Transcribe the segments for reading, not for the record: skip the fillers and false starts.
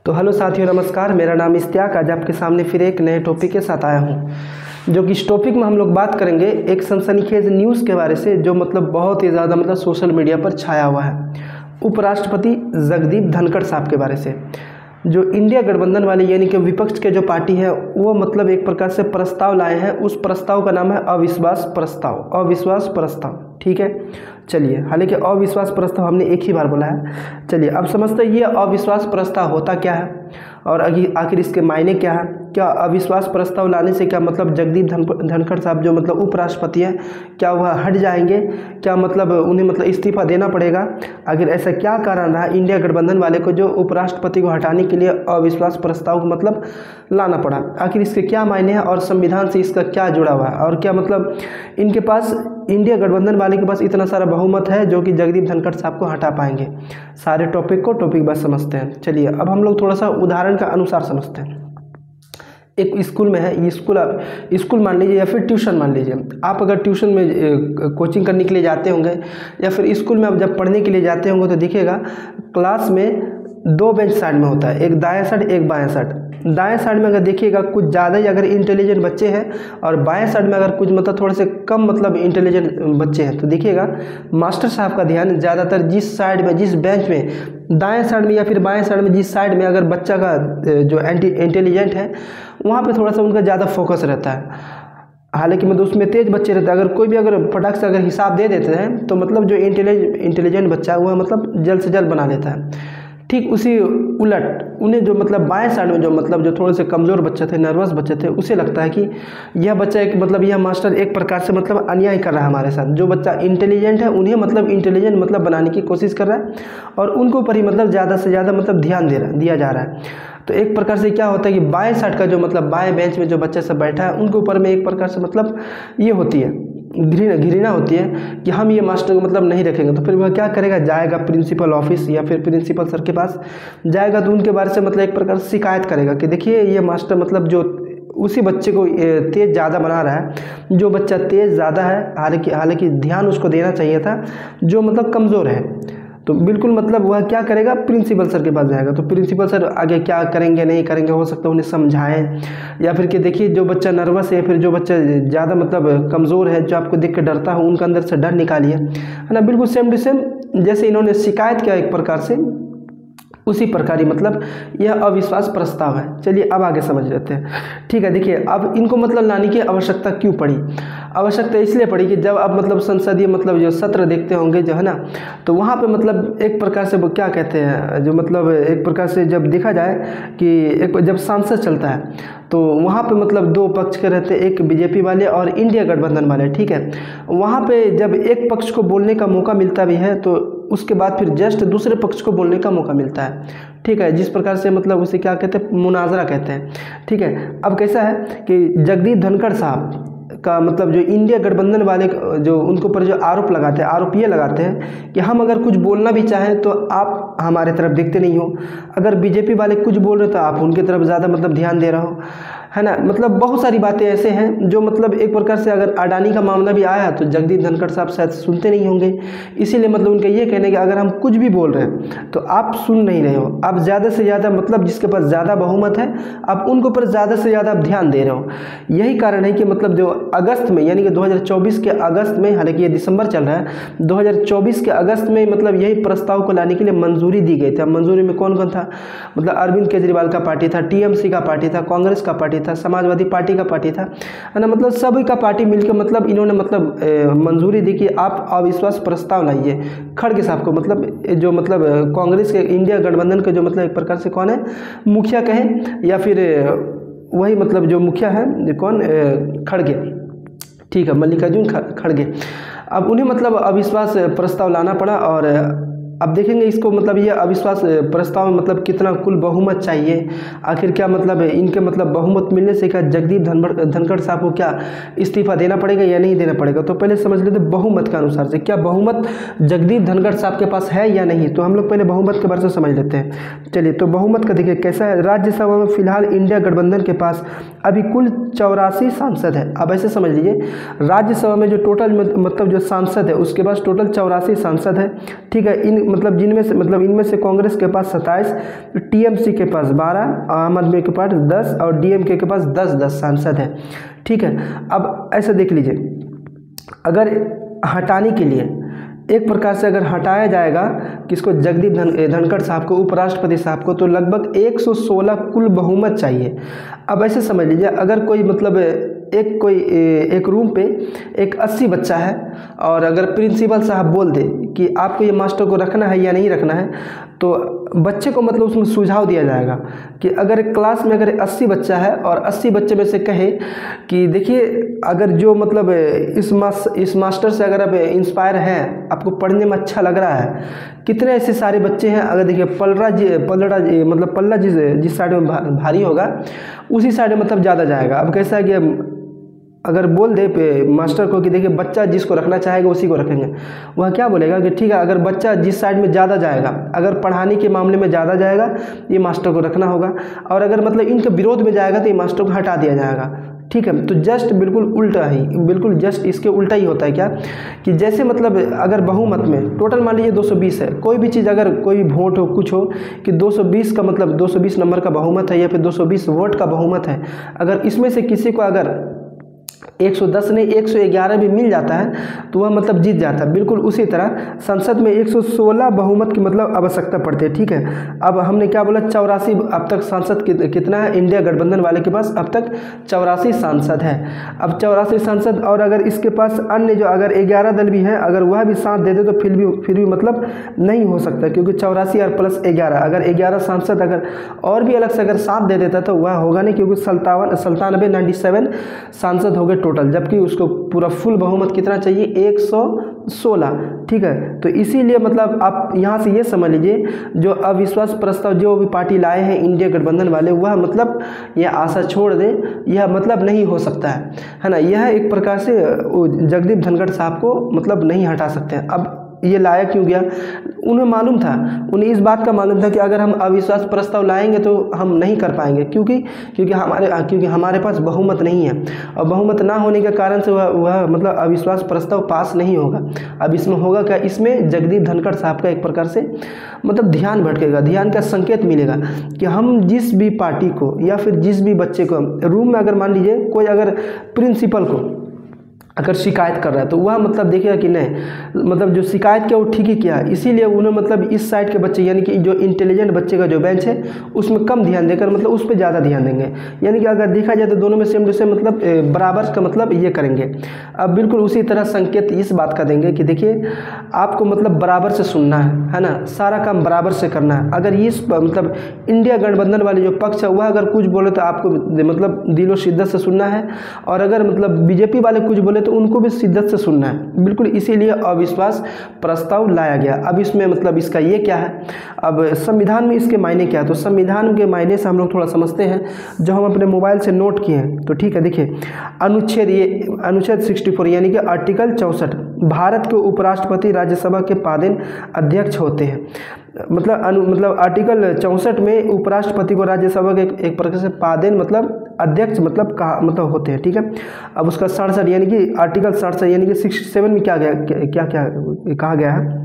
तो हेलो साथियों, नमस्कार। मेरा नाम इश्तियाक। आज आपके सामने फिर एक नए टॉपिक के साथ आया हूं, जो कि इस टॉपिक में हम लोग बात करेंगे एक सनसनीखेज न्यूज़ के बारे से, जो मतलब बहुत ही ज़्यादा मतलब सोशल मीडिया पर छाया हुआ है। उपराष्ट्रपति जगदीप धनखड़ साहब के बारे से, जो इंडिया गठबंधन वाले यानी कि विपक्ष के जो पार्टी है वो मतलब एक प्रकार से प्रस्ताव लाए हैं। उस प्रस्ताव का नाम है अविश्वास प्रस्ताव। अविश्वास प्रस्ताव, ठीक है। चलिए, हालांकि अविश्वास प्रस्ताव हमने एक ही बार बोला है। चलिए अब समझते हैं ये अविश्वास प्रस्ताव होता क्या है और आखिर इसके मायने क्या है। क्या अविश्वास प्रस्ताव लाने से क्या मतलब जगदीप धनखड़ साहब जो मतलब उपराष्ट्रपति हैं, क्या वह हट जाएंगे? क्या मतलब उन्हें मतलब इस्तीफा देना पड़ेगा? आखिर ऐसा क्या कारण रहा इंडिया गठबंधन वाले को जो उपराष्ट्रपति को हटाने के लिए अविश्वास प्रस्ताव को मतलब लाना पड़ा? आखिर इसके क्या मायने हैं और संविधान से इसका क्या जुड़ा हुआ है? और क्या मतलब इनके पास, इंडिया गठबंधन वाले के पास इतना सारा बहुमत है जो कि जगदीप धनखड़ साहब को हटा पाएंगे? सारे टॉपिक बस समझते हैं। चलिए अब हम लोग थोड़ा सा उदाहरण का अनुसार समझते हैं। एक स्कूल में है, स्कूल मान लीजिए या फिर ट्यूशन मान लीजिए। आप अगर ट्यूशन में कोचिंग करने के लिए जाते होंगे या फिर स्कूल में आप जब पढ़ने के लिए जाते होंगे तो दिखेगा क्लास में दो बेंच साइड में होता है, एक दाएं साइड एक बाएं साइड। दाएं साइड में अगर देखिएगा कुछ ज़्यादा ही अगर इंटेलिजेंट बच्चे हैं और बाएं साइड में अगर कुछ मतलब थोड़े से कम मतलब इंटेलिजेंट बच्चे हैं तो देखिएगा मास्टर साहब का ध्यान ज़्यादातर जिस साइड में, जिस बेंच में दाएं साइड में या फिर बाएं साइड में जिस साइड में अगर बच्चा का जो इंटेलिजेंट है वहाँ पे थोड़ा सा उनका ज़्यादा फोकस रहता है। हालांकि मतलब उसमें तेज बच्चे रहते हैं, अगर कोई भी अगर फटाक से अगर हिसाब दे देते हैं तो मतलब जो इंटेलिजेंट बच्चा है वह मतलब जल्द से जल्द बना लेता है। ठीक उसी उलट उन्हें जो मतलब बाएं साइड में जो थोड़े से कमज़ोर बच्चे थे, नर्वस बच्चे थे, उसे लगता है कि यह बच्चा एक मतलब यह मास्टर एक प्रकार से मतलब अन्याय कर रहा है हमारे साथ। जो बच्चा इंटेलिजेंट है उन्हें मतलब इंटेलिजेंट मतलब बनाने की कोशिश कर रहा है और उनको ऊपर ही मतलब ज़्यादा से ज़्यादा मतलब ध्यान दिया जा रहा है। तो एक प्रकार से क्या होता है कि बाएं साइड का जो मतलब बाएं बेंच में जो बच्चा सब बैठा है उनके ऊपर में एक प्रकार से मतलब ये होती है घृणा होती है कि हम ये मास्टर को मतलब नहीं रखेंगे। तो फिर वह क्या करेगा, जाएगा प्रिंसिपल ऑफिस या फिर प्रिंसिपल सर के पास जाएगा तो उनके बारे से मतलब एक प्रकार से शिकायत करेगा कि देखिए ये मास्टर मतलब जो उसी बच्चे को तेज़ ज़्यादा बना रहा है, जो बच्चा तेज़ ज़्यादा है, हालांकि ध्यान उसको देना चाहिए था जो मतलब कमज़ोर है। तो बिल्कुल मतलब वह क्या करेगा, प्रिंसिपल सर के पास जाएगा। तो प्रिंसिपल सर आगे क्या करेंगे नहीं करेंगे, हो सकता है उन्हें समझाएं या फिर कि देखिए जो बच्चा नर्वस है, फिर जो बच्चा ज़्यादा मतलब कमज़ोर है, जो आपको देख के डरता है, उनके अंदर से डर निकालिए, है ना। बिल्कुल सेम टू सेम जैसे इन्होंने शिकायत किया एक प्रकार से, उसी प्रकार ही मतलब यह अविश्वास प्रस्ताव है। चलिए अब आगे समझ लेते हैं। ठीक है, देखिए अब इनको मतलब लाने की आवश्यकता क्यों पड़ी? आवश्यकता इसलिए पड़ी कि जब आप मतलब संसदीय मतलब जो सत्र देखते होंगे जो है ना, तो वहाँ पे मतलब एक प्रकार से वो क्या कहते हैं, जो मतलब एक प्रकार से जब देखा जाए कि जब सांसद चलता है तो वहाँ पे मतलब दो पक्ष के रहते हैं, एक बीजेपी वाले और इंडिया गठबंधन वाले, ठीक है। वहाँ पे जब एक पक्ष को बोलने का मौका मिलता भी है तो उसके बाद फिर जस्ट दूसरे पक्ष को बोलने का मौका मिलता है, ठीक है। जिस प्रकार से मतलब उसे क्या कहते हैं, मुनाजरा कहते हैं, ठीक है। अब कैसा है कि जगदीप धनखड़ साहब का मतलब जो इंडिया गठबंधन वाले जो उनके ऊपर जो आरोप ये लगाते हैं कि हम अगर कुछ बोलना भी चाहें तो आप हमारे तरफ देखते नहीं हो, अगर बीजेपी वाले कुछ बोल रहे तो आप उनकी तरफ ज़्यादा मतलब ध्यान दे रहे हो, है ना। मतलब बहुत सारी बातें ऐसे हैं जो मतलब एक प्रकार से अगर अडानी का मामला भी आया तो जगदीप धनखड़ साहब शायद सुनते नहीं होंगे। इसीलिए मतलब उनका ये कहने कि अगर हम कुछ भी बोल रहे हैं तो आप सुन नहीं रहे हो, आप ज़्यादा से ज़्यादा मतलब जिसके पास ज़्यादा बहुमत है आप उनके ऊपर ज़्यादा से ज़्यादा आप ध्यान दे रहे हो। यही कारण है कि मतलब जो अगस्त में यानी कि 2024 के अगस्त में, हालांकि ये दिसंबर चल रहा है, 2024 के अगस्त में मतलब यही प्रस्ताव को लाने के लिए मंजूरी दी गई थी। मंजूरी में कौन कौन था, मतलब अरविंद केजरीवाल का पार्टी था, टीएमसी का पार्टी था, कांग्रेस का पार्टी था, समाजवादी पार्टी का पार्टी था, है ना। मतलब सभी का पार्टी मिलकर मतलब इन्होंने मतलब मंजूरी दी कि आप अविश्वास प्रस्ताव लाइए खड़गे साहब को। मतलब जो मतलब कांग्रेस के इंडिया गठबंधन के जो मतलब एक प्रकार से कौन है, मुखिया कहें या फिर वही मतलब जो मुखिया है कौन, खड़गे, ठीक है, मल्लिकार्जुन खड़गे। अब उन्हें मतलब अविश्वास प्रस्ताव लाना पड़ा और अब देखेंगे इसको मतलब ये अविश्वास प्रस्ताव में मतलब कितना कुल बहुमत चाहिए, आखिर क्या मतलब इनके मतलब बहुमत मिलने से क्या जगदीप धनखड़ साहब को क्या इस्तीफा देना पड़ेगा या नहीं देना पड़ेगा। तो पहले समझ लेते बहुमत के अनुसार से क्या बहुमत जगदीप धनखड़ साहब के पास है या नहीं। तो हम लोग पहले बहुमत के बारे में समझ लेते हैं। चलिए तो बहुमत का देखिए कैसा है। राज्यसभा में फिलहाल इंडिया गठबंधन के पास अभी कुल 84 सांसद है। अब ऐसे समझ लीजिए राज्यसभा में जो टोटल मतलब जो सांसद है उसके पास टोटल 84 सांसद है, ठीक है। इन मतलब जिनमें से मतलब इनमें से कांग्रेस के पास 27, टीएमसी के पास 12, आम आदमी के पास 10 और डीएमके के पास 10-10 सांसद है। ठीक है, अब ऐसा देख लीजिए, अगर हटाने के लिए एक प्रकार से अगर हटाया जाएगा किसको, जगदीप धनखड़ साहब को, उपराष्ट्रपति साहब को, तो लगभग 116 कुल बहुमत चाहिए। अब ऐसे समझ लीजिए, अगर कोई मतलब एक रूम पे एक 80 बच्चा है और अगर प्रिंसिपल साहब बोल दे कि आपको ये मास्टर को रखना है या नहीं रखना है, तो बच्चे को मतलब उसमें सुझाव दिया जाएगा कि अगर एक क्लास में अगर 80 बच्चा है और 80 बच्चे में से कहे कि देखिए अगर जो मतलब इस मास्टर से अगर आप इंस्पायर हैं, आपको पढ़ने में अच्छा लग रहा है, कितने ऐसे सारे बच्चे हैं, अगर देखिए पल्ला जिस साइड में भारी होगा उसी साइड में मतलब ज़्यादा जाएगा। अब कैसा है कि अगर बोल दे पे मास्टर को कि देखिए बच्चा जिसको रखना चाहेगा उसी को रखेंगे, वह क्या बोलेगा कि ठीक है, अगर बच्चा जिस साइड में ज़्यादा जाएगा, अगर पढ़ाने के मामले में ज़्यादा जाएगा, ये मास्टर को रखना होगा, और अगर मतलब इनके विरोध में जाएगा तो ये मास्टर को हटा दिया जाएगा। ठीक है, तो जस्ट बिल्कुल उल्टा ही, बिल्कुल जस्ट इसके उल्टा ही होता है क्या कि जैसे मतलब अगर बहुमत में टोटल मान लीजिए 220 है, कोई भी चीज़ अगर कोई भी वोट हो कुछ हो कि 220 का मतलब 220 नंबर का बहुमत है या फिर 220 वोट का बहुमत है, अगर इसमें से किसी को अगर 110 नहीं 111 भी मिल जाता है तो वह मतलब जीत जाता है। बिल्कुल उसी तरह संसद में 116 बहुमत की मतलब आवश्यकता पड़ती है। ठीक है, अब हमने क्या बोला, 84 अब तक सांसद कितना है, इंडिया गठबंधन वाले के पास अब तक 84 सांसद है। अब 84 सांसद, और अगर इसके पास अन्य जो अगर 11 दल भी है, अगर वह भी साथ दे दे तो फिर भी मतलब नहीं हो सकता, क्योंकि 84 और प्लस 11, अगर 11 सांसद अगर और भी अलग से अगर साथ दे देता तो वह होगा नहीं, क्योंकि 97 सांसद हो गए टोटल, जबकि उसको पूरा फुल बहुमत कितना चाहिए, 116। ठीक है, तो इसीलिए मतलब आप यहाँ से ये समझ लीजिए, जो अविश्वास प्रस्ताव जो भी पार्टी लाए हैं इंडिया गठबंधन वाले, वह मतलब यह आशा छोड़ दें, यह मतलब नहीं हो सकता है ना। यह एक प्रकार से जगदीप धनखड़ साहब को मतलब नहीं हटा सकते हैं। अब ये लाया क्यों गया, उन्हें मालूम था, उन्हें इस बात का मालूम था कि अगर हम अविश्वास प्रस्ताव लाएंगे तो हम नहीं कर पाएंगे, क्योंकि हमारे पास बहुमत नहीं है, और बहुमत ना होने के कारण से वह मतलब अविश्वास प्रस्ताव पास नहीं होगा। अब इसमें होगा क्या, इसमें जगदीप धनखड़ साहब का एक प्रकार से मतलब ध्यान भटकेगा, ध्यान का संकेत मिलेगा कि हम जिस भी पार्टी को या फिर जिस भी बच्चे को रूम में अगर मान लीजिए कोई अगर प्रिंसिपल को अगर शिकायत कर रहा है तो वह मतलब देखेगा कि नहीं, मतलब जो शिकायत किया वो ठीक ही किया, इसीलिए उन्हें मतलब इस साइड के बच्चे यानी कि जो इंटेलिजेंट बच्चे का जो बेंच है उसमें कम ध्यान देकर मतलब उस पर ज़्यादा ध्यान देंगे। यानी कि अगर देखा जाए तो दोनों में सेम टू सेम मतलब बराबर का मतलब ये करेंगे। अब बिल्कुल उसी तरह संकेत इस बात का देंगे कि देखिए आपको मतलब बराबर से सुनना है ना, सारा काम बराबर से करना है। अगर इस मतलब इंडिया गठबंधन वाले जो पक्ष है वह अगर कुछ बोले तो आपको मतलब दिलो शिद्दत से सुनना है, और अगर मतलब बीजेपी वाले कुछ बोले तो उनको भी शिद्दत से सुनना है। बिल्कुल इसीलिए अविश्वास प्रस्ताव लाया गया। अब इसमें मतलब इसका ये क्या है, अब संविधान में इसके मायने क्या है, तो संविधान के मायने से हम लोग थोड़ा समझते हैं जो हम अपने मोबाइल से नोट किए हैं। तो ठीक है, देखिए अनुच्छेद 64 यानी कि आर्टिकल 64, भारत के उपराष्ट्रपति राज्यसभा के पादेन अध्यक्ष होते हैं। मतलब आर्टिकल 64 में उपराष्ट्रपति को राज्यसभा के एक प्रकार से पादेन मतलब अध्यक्ष मतलब होते हैं। ठीक है, अब उसका 67 यानी कि आर्टिकल 67 यानी कि 67 में क्या कहा गया है,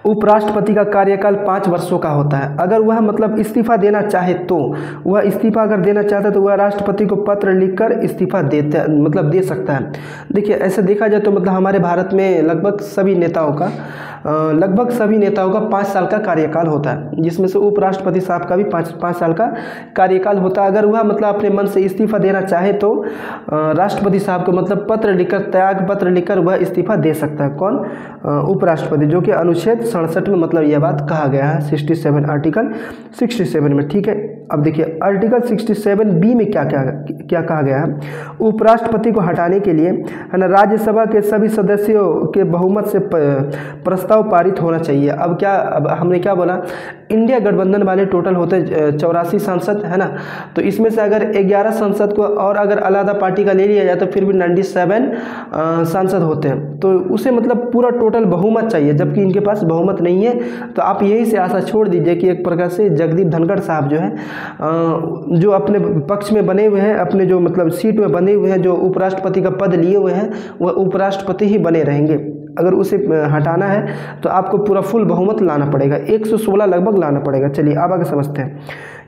उपराष्ट्रपति का कार्यकाल 5 वर्षों का होता है। अगर वह मतलब इस्तीफा देना चाहे तो वह इस्तीफा अगर देना चाहता है तो वह राष्ट्रपति को पत्र लिखकर इस्तीफा दे सकता है। देखिए ऐसे देखा जाए तो मतलब हमारे भारत में लगभग सभी नेताओं का 5 साल का कार्यकाल होता है, जिसमें से उपराष्ट्रपति साहब का भी 5 साल का कार्यकाल होता है। अगर वह मतलब अपने मन से इस्तीफा देना चाहे तो राष्ट्रपति साहब को मतलब त्याग पत्र लिखकर वह इस्तीफा दे सकता है। कौन, उपराष्ट्रपति, जो कि अनुच्छेद 67 में मतलब यह बात कहा गया है, 67 आर्टिकल 67 में। ठीक है, अब देखिए आर्टिकल 67B में क्या कहा गया है, उपराष्ट्रपति को हटाने के लिए है ना राज्यसभा के सभी सदस्यों के बहुमत से प्रस्ताव पारित होना चाहिए। अब हमने क्या बोला, इंडिया गठबंधन वाले टोटल होते 84 सांसद है ना, तो इसमें से अगर 11 सांसद को और अगर अलग पार्टी का ले लिया जाए तो फिर भी 97 सांसद होते हैं, तो उसे मतलब पूरा टोटल बहुमत चाहिए, जबकि इनके पास बहुमत नहीं है। तो आप यही से आशा छोड़ दीजिए कि एक प्रकार से जगदीप धनखड़ साहब जो है जो अपने पक्ष में बने हुए हैं, अपने जो मतलब सीट में बने हुए हैं, जो उपराष्ट्रपति का पद लिए हुए हैं, वह उपराष्ट्रपति ही बने रहेंगे। अगर उसे हटाना है तो आपको पूरा फुल बहुमत लाना पड़ेगा, 116 लगभग लाना पड़ेगा। चलिए अब आगे समझते हैं।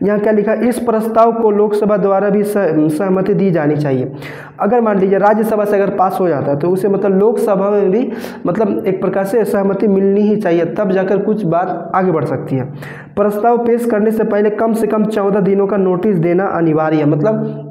यहाँ क्या लिखा, इस प्रस्ताव को लोकसभा द्वारा भी सहमति दी जानी चाहिए। अगर मान लीजिए राज्यसभा से अगर पास हो जाता है तो उसे मतलब लोकसभा में भी मतलब एक प्रकार से सहमति मिलनी ही चाहिए, तब जाकर कुछ बात आगे बढ़ सकती है। प्रस्ताव पेश करने से पहले कम से कम 14 दिनों का नोटिस देना अनिवार्य है। मतलब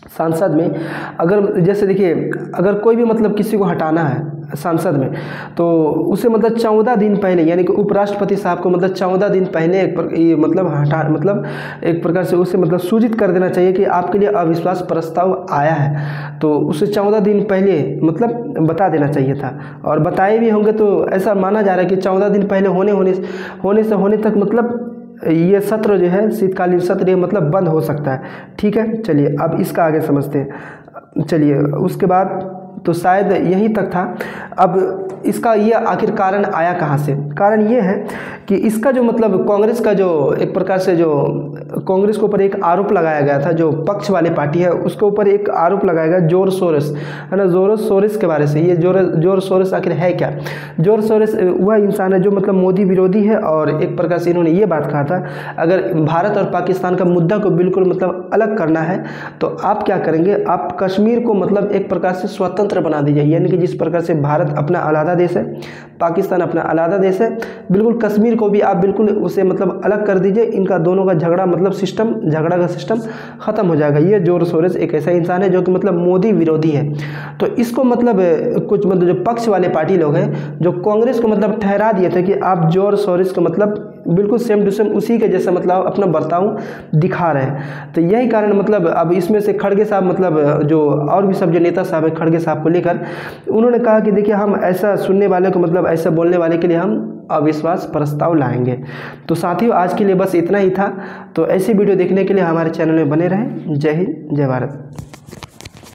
सांसद में अगर जैसे देखिए अगर कोई भी मतलब किसी को हटाना है सांसद में तो उसे मतलब 14 दिन पहले, यानी कि उपराष्ट्रपति साहब को मतलब 14 दिन पहले मतलब एक प्रकार से उसे मतलब सूचित कर देना चाहिए कि आपके लिए अविश्वास प्रस्ताव आया है, तो उसे 14 दिन पहले मतलब बता देना चाहिए था। और बताए भी होंगे तो ऐसा माना जा रहा है कि 14 दिन पहले होने तक मतलब ये सत्र जो है शीतकालीन सत्र ये मतलब बंद हो सकता है। ठीक है, चलिए अब इसका आगे समझते हैं। चलिए उसके बाद तो शायद यहीं तक था। अब इसका ये आखिर कारण आया कहाँ से? कारण ये है कि इसका जो मतलब कांग्रेस का जो एक प्रकार से जो कांग्रेस के ऊपर एक आरोप लगाया गया था, जो पक्ष वाले पार्टी है उसके ऊपर एक आरोप लगाया गया जॉर्ज सोरोस, है ना, जॉर्ज सोरोस के बारे से। ये जॉर्ज सोरोस आखिर है क्या? जॉर्ज सोरोस वह इंसान है जो मतलब मोदी विरोधी है और एक प्रकार से इन्होंने ये बात कहा था अगर भारत और पाकिस्तान का मुद्दा को बिल्कुल मतलब अलग करना है तो आप क्या करेंगे, आप कश्मीर को मतलब एक प्रकार से स्वतंत्र बना दीजिए। यानी कि जिस प्रकार से भारत अपना अलग देश है, पाकिस्तान अपना अलग देश है, बिल्कुल कश्मीर को भी आप बिल्कुल उसे मतलब अलग कर दीजिए। इनका दोनों का झगड़ा मतलब झगड़ा का सिस्टम खत्म हो जाएगा। ये जॉर्ज सोरोस एक ऐसा इंसान है जो कि मतलब मोदी विरोधी है। तो इसको मतलब कुछ मतलब जो पक्ष वाले पार्टी लोग हैं जो कांग्रेस को मतलब ठहरा दिए थे कि आप जॉर्ज सोरोस को मतलब बिल्कुल सेम टू सेम उसी के जैसा मतलब अपना बर्ताव दिखा रहे हैं। तो यही कारण मतलब अब इसमें से खड़गे साहब मतलब जो और भी सब जो नेता साहब हैं खड़गे साहब को लेकर उन्होंने कहा कि देखिए हम ऐसा सुनने वाले को मतलब ऐसा बोलने वाले के लिए हम अविश्वास प्रस्ताव लाएंगे। तो साथियों आज के लिए बस इतना ही था। तो ऐसी वीडियो देखने के लिए हमारे चैनल में बने रहें। जय हिंद, जय भारत।